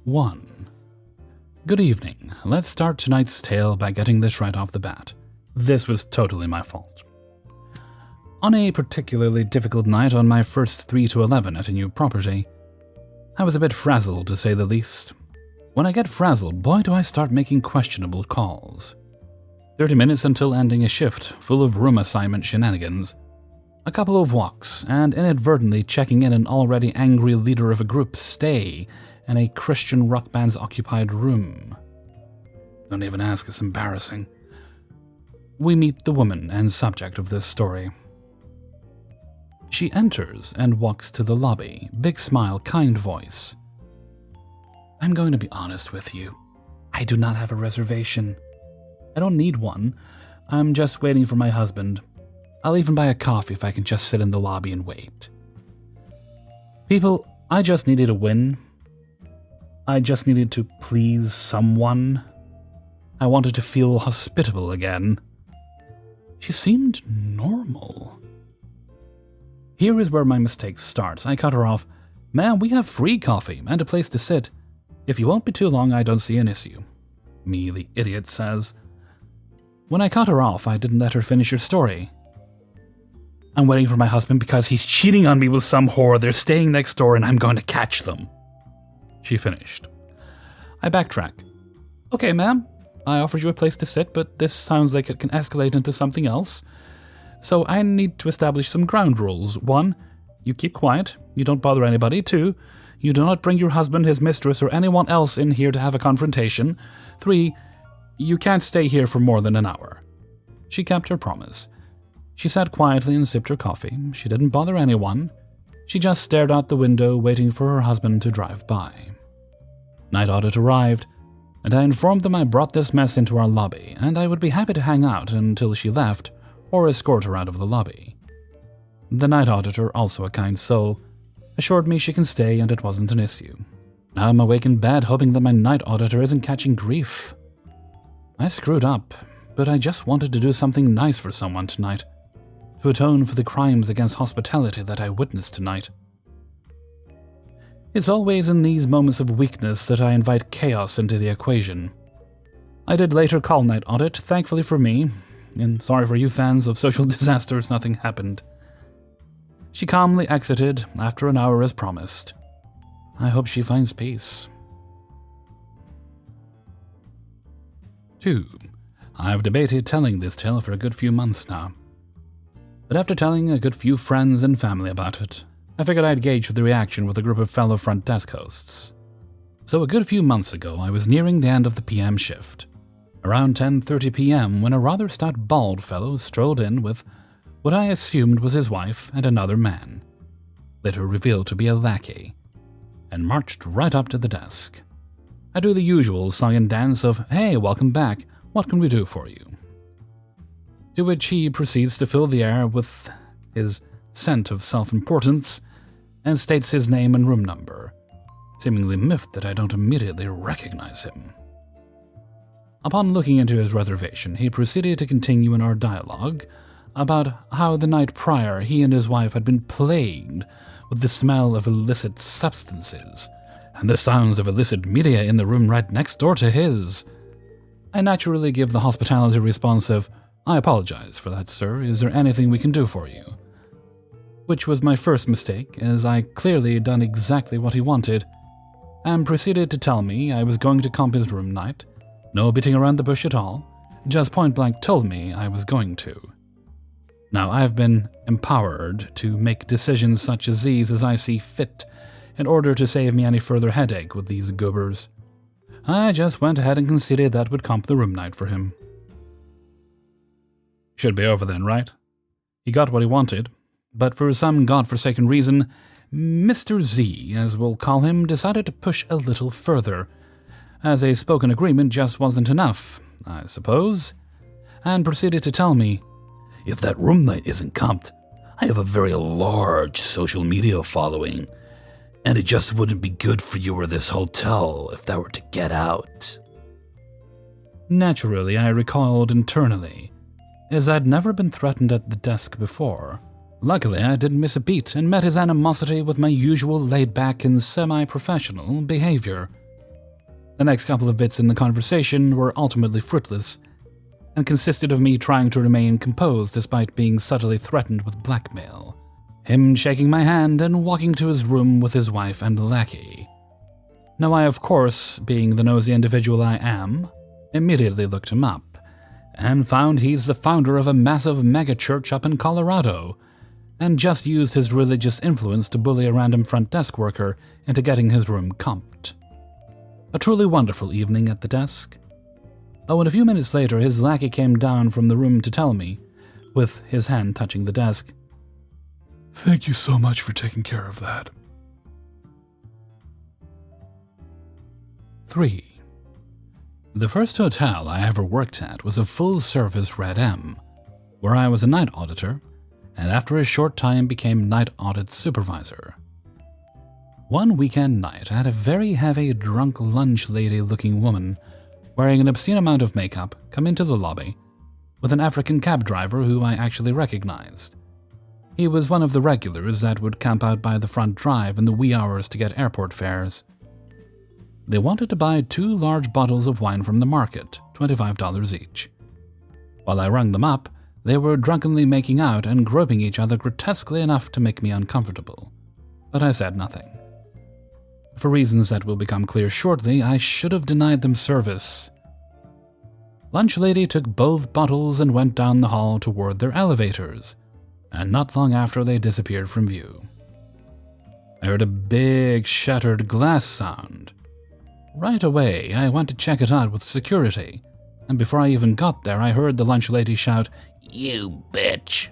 1. Good evening. Let's start tonight's tale by getting this right off the bat. This was totally my fault. On a particularly difficult night on my first 3 to 11 at a new property, I was a bit frazzled to say the least. When I get frazzled, boy do I start making questionable calls. 30 minutes until ending a shift full of room assignment shenanigans, a couple of walks, and inadvertently checking in an already angry leader of a group stay in a Christian rock band's occupied room. Don't even ask, it's embarrassing. We meet the woman and subject of this story. She enters and walks to the lobby, big smile, kind voice. I'm going to be honest with you. I do not have a reservation. I don't need one. I'm just waiting for my husband. I'll even buy a coffee if I can just sit in the lobby and wait. People, I just needed a win. I just needed to please someone. I wanted to feel hospitable again. She seemed normal. Here is where my mistake starts. I cut her off. Ma'am, we have free coffee and a place to sit. If you won't be too long, I don't see an issue. Me, the idiot, says. When I cut her off, I didn't let her finish her story. I'm waiting for my husband because he's cheating on me with some whore. They're staying next door and I'm going to catch them. She finished. I backtrack. Okay, ma'am. I offered you a place to sit, but this sounds like it can escalate into something else. So I need to establish some ground rules. 1, you keep quiet. You don't bother anybody. 2, you do not bring your husband, his mistress, or anyone else in here to have a confrontation. 3, you can't stay here for more than an hour. She kept her promise. She sat quietly and sipped her coffee. She didn't bother anyone. She just stared out the window, waiting for her husband to drive by. Night audit arrived, and I informed them I brought this mess into our lobby, and I would be happy to hang out until she left, or escort her out of the lobby. The night auditor, also a kind soul, assured me she can stay and it wasn't an issue. Now I'm awake in bed hoping that my night auditor isn't catching grief. I screwed up, but I just wanted to do something nice for someone tonight, to atone for the crimes against hospitality that I witnessed tonight. It's always in these moments of weakness that I invite chaos into the equation. I did later call night audit, thankfully for me, and sorry for you fans of social disasters, nothing happened. She calmly exited after an hour as promised. I hope she finds peace. 2. I've debated telling this tale for a good few months now. But after telling a good few friends and family about it, I figured I'd gauge the reaction with a group of fellow front desk hosts. So a good few months ago, I was nearing the end of the PM shift, around 10:30 p.m. when a rather stout bald fellow strolled in with what I assumed was his wife and another man, later revealed to be a lackey, and marched right up to the desk. I do the usual song and dance of, "Hey, welcome back, what can we do for you?" To which he proceeds to fill the air with his scent of self-importance and states his name and room number, seemingly miffed that I don't immediately recognize him. Upon looking into his reservation, he proceeded to continue in our dialogue about how the night prior he and his wife had been plagued with the smell of illicit substances and the sounds of illicit media in the room right next door to his. I naturally give the hospitality response of, "I apologize for that, sir. Is there anything we can do for you?" Which was my first mistake, as I clearly done exactly what he wanted, and proceeded to tell me I was going to comp his room night. No beating around the bush at all, just point blank told me I was going to. Now I've been empowered to make decisions such as these as I see fit, in order to save me any further headache with these goobers. I just went ahead and conceded that would comp the room night for him. Should be over then, right? He got what he wanted, but for some godforsaken reason, Mr. Z, as we'll call him, decided to push a little further, as a spoken agreement just wasn't enough, I suppose, and proceeded to tell me, "If that room night isn't comped, I have a very large social media following, and it just wouldn't be good for you or this hotel if that were to get out." Naturally, I recoiled internally, as I'd never been threatened at the desk before. Luckily, I didn't miss a beat and met his animosity with my usual laid-back and semi-professional behavior. The next couple of bits in the conversation were ultimately fruitless and consisted of me trying to remain composed despite being subtly threatened with blackmail, him shaking my hand and walking to his room with his wife and lackey. Now I, of course, being the nosy individual I am, immediately looked him up and found he's the founder of a massive megachurch up in Colorado and just used his religious influence to bully a random front desk worker into getting his room comped. A truly wonderful evening at the desk. Oh, and a few minutes later, his lackey came down from the room to tell me, with his hand touching the desk, "Thank you so much for taking care of that." 3. The first hotel I ever worked at was a full-service Red M, where I was a night auditor, and after a short time became night audit supervisor. One weekend night, I had a very heavy, drunk lunch lady-looking woman wearing an obscene amount of makeup come into the lobby with an African cab driver who I actually recognized. He was one of the regulars that would camp out by the front drive in the wee hours to get airport fares. They wanted to buy 2 large bottles of wine from the market, $25 each. While I rung them up, they were drunkenly making out and groping each other grotesquely enough to make me uncomfortable. But I said nothing. For reasons that will become clear shortly, I should have denied them service. Lunch lady took both bottles and went down the hall toward their elevators, and not long after they disappeared from view. I heard a big shattered glass sound. Right away, I went to check it out with security, and before I even got there, I heard the lunch lady shout, "You bitch!"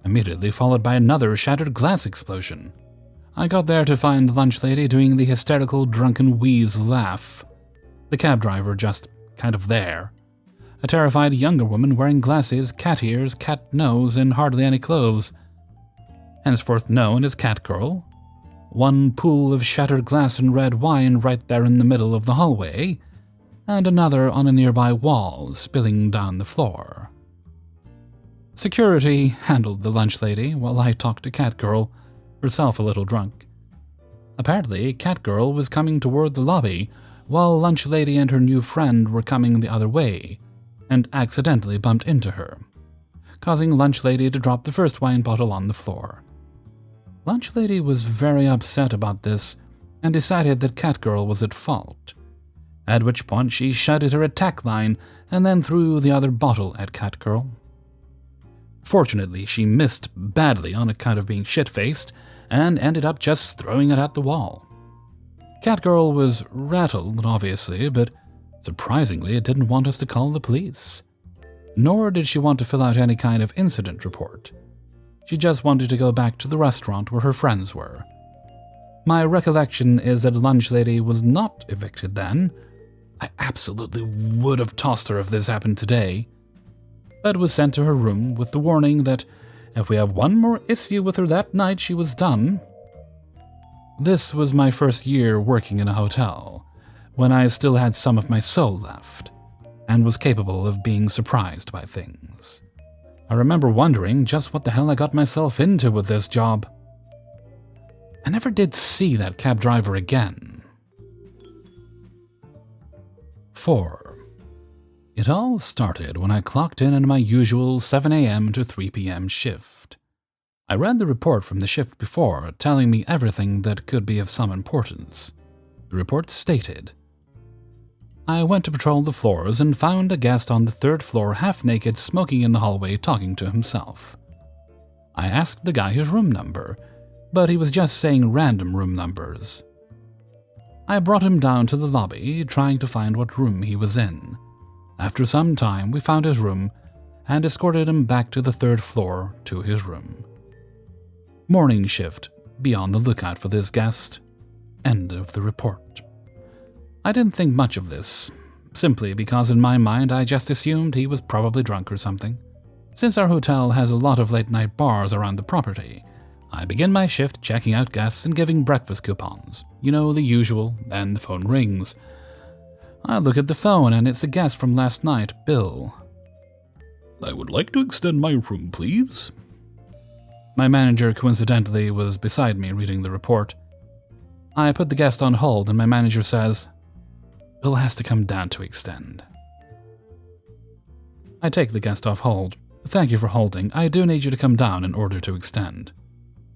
immediately followed by another shattered glass explosion. I got there to find the lunch lady doing the hysterical drunken wheeze laugh, the cab driver just kind of there, a terrified younger woman wearing glasses, cat ears, cat nose, and hardly any clothes, henceforth known as Cat Girl, one pool of shattered glass and red wine right there in the middle of the hallway, and another on a nearby wall spilling down the floor. Security handled the lunch lady while I talked to Cat Girl, herself a little drunk. Apparently, Cat Girl was coming toward the lobby while lunch lady and her new friend were coming the other way, and accidentally bumped into her, causing lunch lady to drop the first wine bottle on the floor. Lunch lady was very upset about this and decided that Cat Girl was at fault, at which point she shouted her attack line and then threw the other bottle at Cat Girl. Fortunately, she missed badly on account of being shit-faced and ended up just throwing it at the wall. Cat Girl was rattled, obviously, but surprisingly it didn't want us to call the police. Nor did she want to fill out any kind of incident report. She just wanted to go back to the restaurant where her friends were. My recollection is that lunch lady was not evicted then. I absolutely would have tossed her if this happened today, but was sent to her room with the warning that if we have one more issue with her that night, she was done. This was my first year working in a hotel, when I still had some of my soul left, and was capable of being surprised by things. I remember wondering just what the hell I got myself into with this job. I never did see that cab driver again. 4. It all started when I clocked in my usual 7 a.m. to 3 p.m. shift. I read the report from the shift before, telling me everything that could be of some importance. The report stated, I went to patrol the floors and found a guest on the 3rd floor half-naked smoking in the hallway talking to himself. I asked the guy his room number, but he was just saying random room numbers. I brought him down to the lobby, trying to find what room he was in. After some time, we found his room and escorted him back to the 3rd floor to his room. Morning shift, be on the lookout for this guest. End of the report. I didn't think much of this, simply because in my mind I just assumed he was probably drunk or something. Since our hotel has a lot of late-night bars around the property, I begin my shift checking out guests and giving breakfast coupons. You know, the usual, then the phone rings. I look at the phone and it's a guest from last night, Bill. I would like to extend my room, please. My manager coincidentally was beside me reading the report. I put the guest on hold and my manager says, Bill has to come down to extend. I take the guest off hold. Thank you for holding. I do need you to come down in order to extend.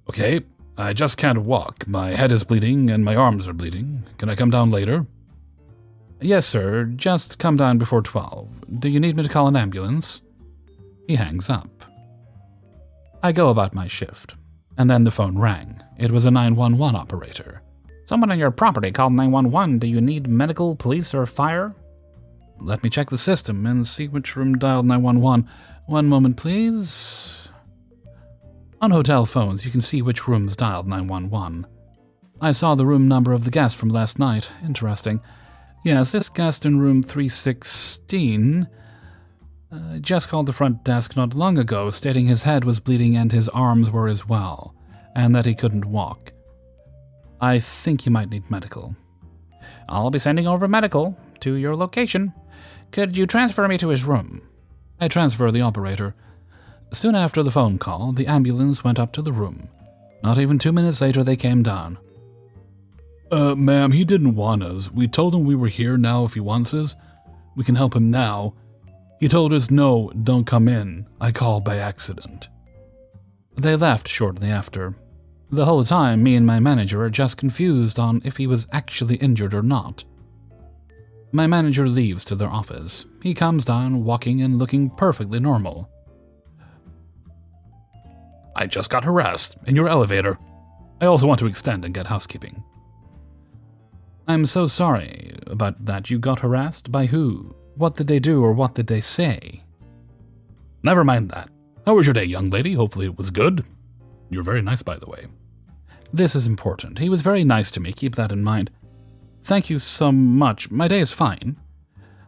Okay, I just can't walk. My head is bleeding and my arms are bleeding. Can I come down later? Yes, sir. Just come down before 12. Do you need me to call an ambulance? He hangs up. I go about my shift, and then the phone rang. It was a 911 operator. Someone on your property called 911. Do you need medical, police, or fire? Let me check the system and see which room dialed 911. One moment, please. On hotel phones, you can see which rooms dialed 911. I saw the room number of the guest from last night. Interesting. Yes, this guest in room 316 just called the front desk not long ago, stating his head was bleeding and his arms were as well, and that he couldn't walk. I think you might need medical. I'll be sending over medical to your location. Could you transfer me to his room? I transfer the operator. Soon after the phone call, the ambulance went up to the room. Not even 2 minutes later, they came down. Ma'am, he didn't want us. We told him we were here now if he wants us. We can help him now. He told us, no, don't come in. I called by accident. They left shortly after. The whole time, me and my manager are just confused on if he was actually injured or not. My manager leaves to their office. He comes down, walking and looking perfectly normal. I just got harassed in your elevator. I also want to extend and get housekeeping. I'm so sorry about that. You got harassed? By who? What did they do or what did they say? Never mind that. How was your day, young lady? Hopefully it was good. You're very nice, by the way. This is important. He was very nice to me. Keep that in mind. Thank you so much. My day is fine.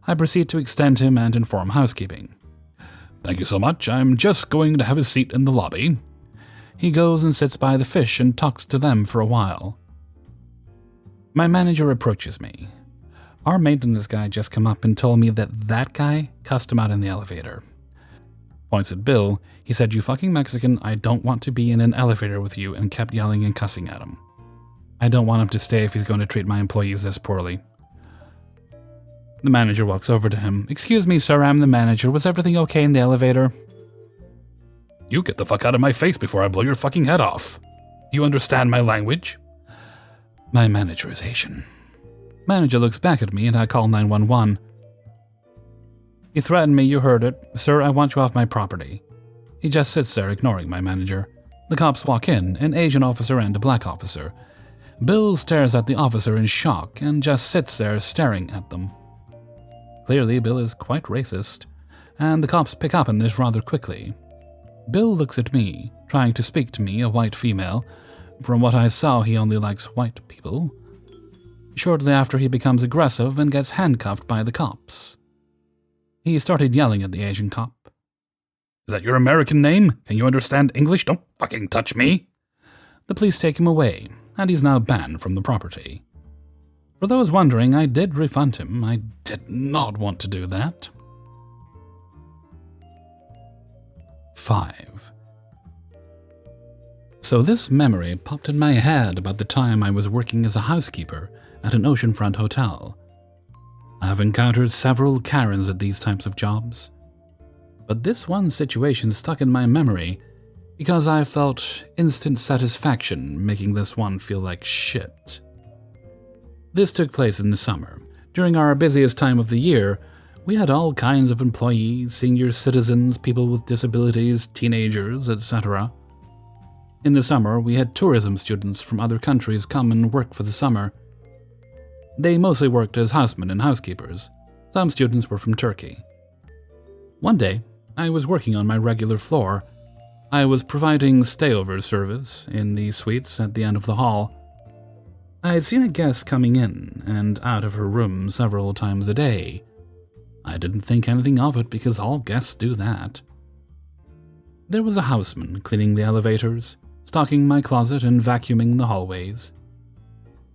I proceed to extend him and inform housekeeping. Thank you so much. I'm just going to have a seat in the lobby. He goes and sits by the fish and talks to them for a while. My manager approaches me. Our maintenance guy just come up and told me that guy cussed him out in the elevator. Points at Bill. He said, "You fucking Mexican, I don't want to be in an elevator with you," and kept yelling and cussing at him. I don't want him to stay if he's going to treat my employees this poorly. The manager walks over to him. "Excuse me, sir, I'm the manager. Was everything okay in the elevator?" You get the fuck out of my face before I blow your fucking head off. Do you understand my language? My manager is Asian. Manager looks back at me and I call 911. He threatened me, you heard it. "Sir, I want you off my property." He just sits there ignoring my manager. The cops walk in, an Asian officer and a black officer. Bill stares at the officer in shock and just sits there staring at them. Clearly, Bill is quite racist, and the cops pick up on this rather quickly. Bill looks at me, trying to speak to me, a white female. From what I saw, he only likes white people. Shortly after, he becomes aggressive and gets handcuffed by the cops. He started yelling at the Asian cop. Is that your American name? Can you understand English? Don't fucking touch me. The police take him away, and he's now banned from the property. For those wondering, I did refund him. I did not want to do that. 5. So this memory popped in my head about the time I was working as a housekeeper at an oceanfront hotel. I have encountered several Karens at these types of jobs, but this one situation stuck in my memory because I felt instant satisfaction making this one feel like shit. This took place in the summer. During our busiest time of the year, we had all kinds of employees, senior citizens, people with disabilities, teenagers, etc. In the summer, we had tourism students from other countries come and work for the summer. They mostly worked as housemen and housekeepers. Some students were from Turkey. One day, I was working on my regular floor. I was providing stayover service in the suites at the end of the hall. I had seen a guest coming in and out of her room several times a day. I didn't think anything of it because all guests do that. There was a houseman cleaning the elevators, stocking my closet and vacuuming the hallways.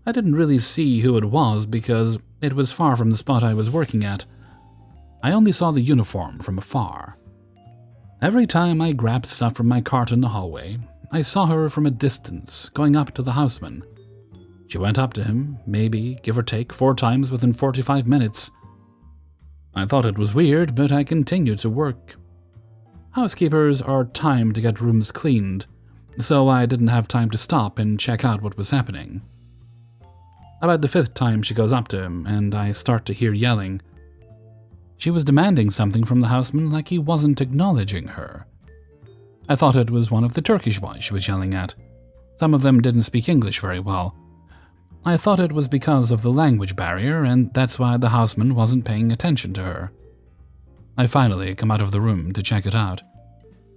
I didn't really see who it was because it was far from the spot I was working at. I only saw the uniform from afar. Every time I grabbed stuff from my cart in the hallway, I saw her from a distance, going up to the houseman. She went up to him, maybe, give or take, 4 times within 45 minutes. I thought it was weird, but I continued to work. Housekeepers are timed to get rooms cleaned, so I didn't have time to stop and check out what was happening. About the 5th time she goes up to him, and I start to hear yelling. She was demanding something from the houseman like he wasn't acknowledging her. I thought it was one of the Turkish boys she was yelling at. Some of them didn't speak English very well. I thought it was because of the language barrier, and that's why the houseman wasn't paying attention to her. I finally come out of the room to check it out.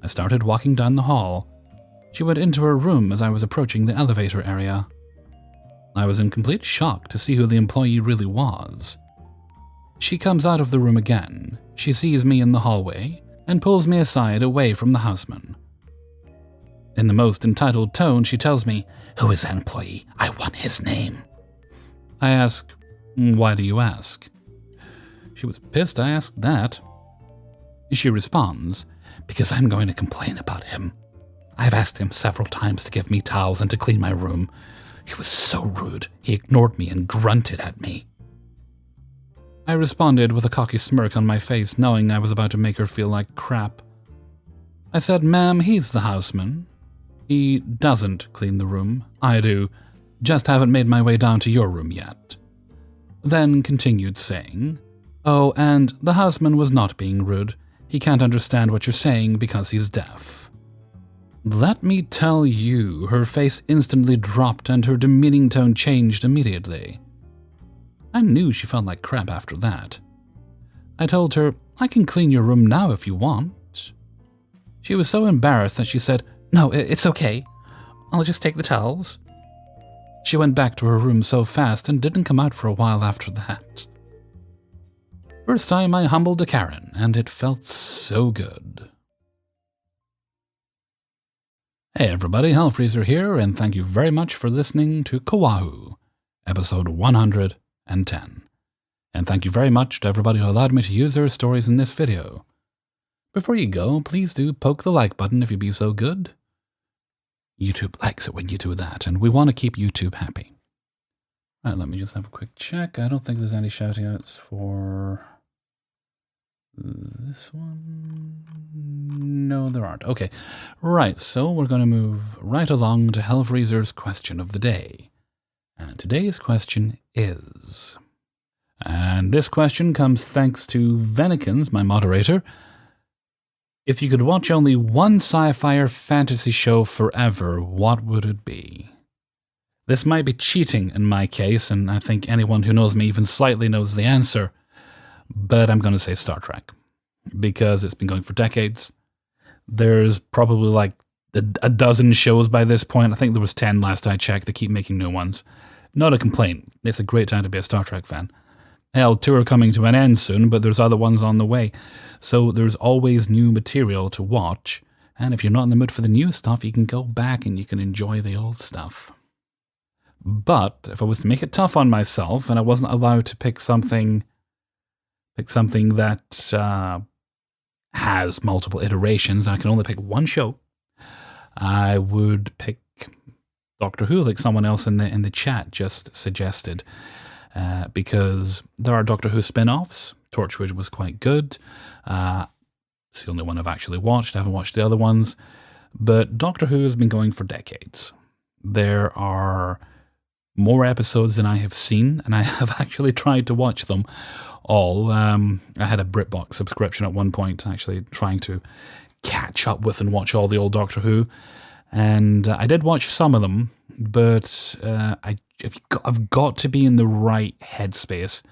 I started walking down the hall. She went into her room as I was approaching the elevator area. I was in complete shock to see who the employee really was. She comes out of the room again. She sees me in the hallway and pulls me aside away from the houseman. In the most entitled tone, she tells me, "Who is that employee? I want his name." I ask, "Why do you ask?" She was pissed I asked that. She responds, "Because I'm going to complain about him. I've asked him several times to give me towels and to clean my room. He was so rude. He ignored me and grunted at me." I responded with a cocky smirk on my face, knowing I was about to make her feel like crap. I said, "Ma'am, he's the houseman. He doesn't clean the room. I do. Just haven't made my way down to your room yet." Then continued saying, "Oh, and the houseman was not being rude. He can't understand what you're saying because he's deaf." Let me tell you, her face instantly dropped and her demeaning tone changed immediately. I knew she felt like crap after that. I told her, "I can clean your room now if you want." She was so embarrassed that she said, "No, it's okay. I'll just take the towels." She went back to her room so fast and didn't come out for a while after that. First time I humbled a Karen, and it felt so good. Hey everybody, Hellfreezer here, and thank you very much for listening to Coahw, episode 110. And thank you very much to everybody who allowed me to use their stories in this video. Before you go, please do poke the like button if you'd be so good. YouTube likes it when you do that, and we want to keep YouTube happy. Alright, let me just have a quick check. I don't think there's any shoutouts for this one. No, there aren't. Okay, right, so we're going to move right along to Hellfreezer's question of the day. And today's question is... And this question comes thanks to Venikins, my moderator. If you could watch only one sci-fi or fantasy show forever, what would it be? This might be cheating in my case, and I think anyone who knows me even slightly knows the answer, but I'm going to say Star Trek, because it's been going for decades. There's probably like a dozen shows by this point. I think there was 10 last I checked. They keep making new ones. Not a complaint. It's a great time to be a Star Trek fan. Hell, 2 are coming to an end soon, but there's other ones on the way. So there's always new material to watch. And if you're not in the mood for the new stuff, you can go back and you can enjoy the old stuff. But if I was to make it tough on myself and I wasn't allowed to pick something that has multiple iterations and I can only pick one show, I would pick Doctor Who, like someone else in the chat just suggested. Because there are Doctor Who spin-offs. Torchwood was quite good. It's the only one I've actually watched. I haven't watched the other ones. But Doctor Who has been going for decades. There are more episodes than I have seen, and I have actually tried to watch them all. I had a BritBox subscription at one point, actually trying to catch up with and watch all the old Doctor Who. And I did watch some of them, but I've got to be in the right headspace,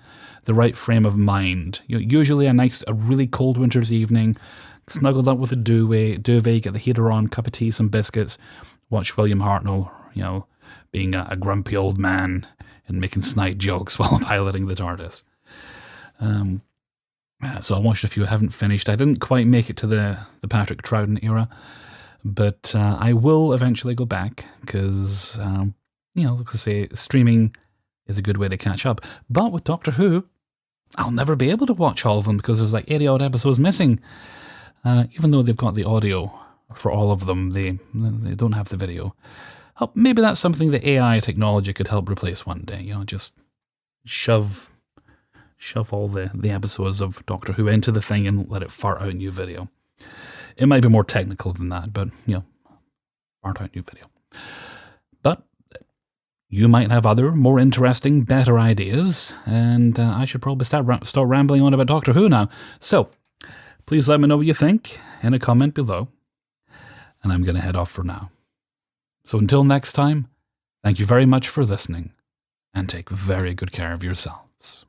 the right frame of mind. Usually a really cold winter's evening, snuggled up with a duvet, get the heater on, cup of tea, some biscuits, watch William Hartnell, being a grumpy old man and making snide jokes while piloting the TARDIS. So I watched a few, I haven't finished. I didn't quite make it to the Patrick Troughton era, but I will eventually go back because... like I say, streaming is a good way to catch up. But with Doctor Who, I'll never be able to watch all of them because there's like 80 odd episodes missing. Even though they've got the audio for all of them, they don't have the video. maybe that's something that AI technology could help replace one day. Just shove all the episodes of Doctor Who into the thing and let it fart out a new video. It might be more technical than that, but, fart out a new video. But you might have other, more interesting, better ideas, and I should probably start rambling on about Doctor Who now. So, please let me know what you think in a comment below, and I'm going to head off for now. So until next time, thank you very much for listening, and take very good care of yourselves.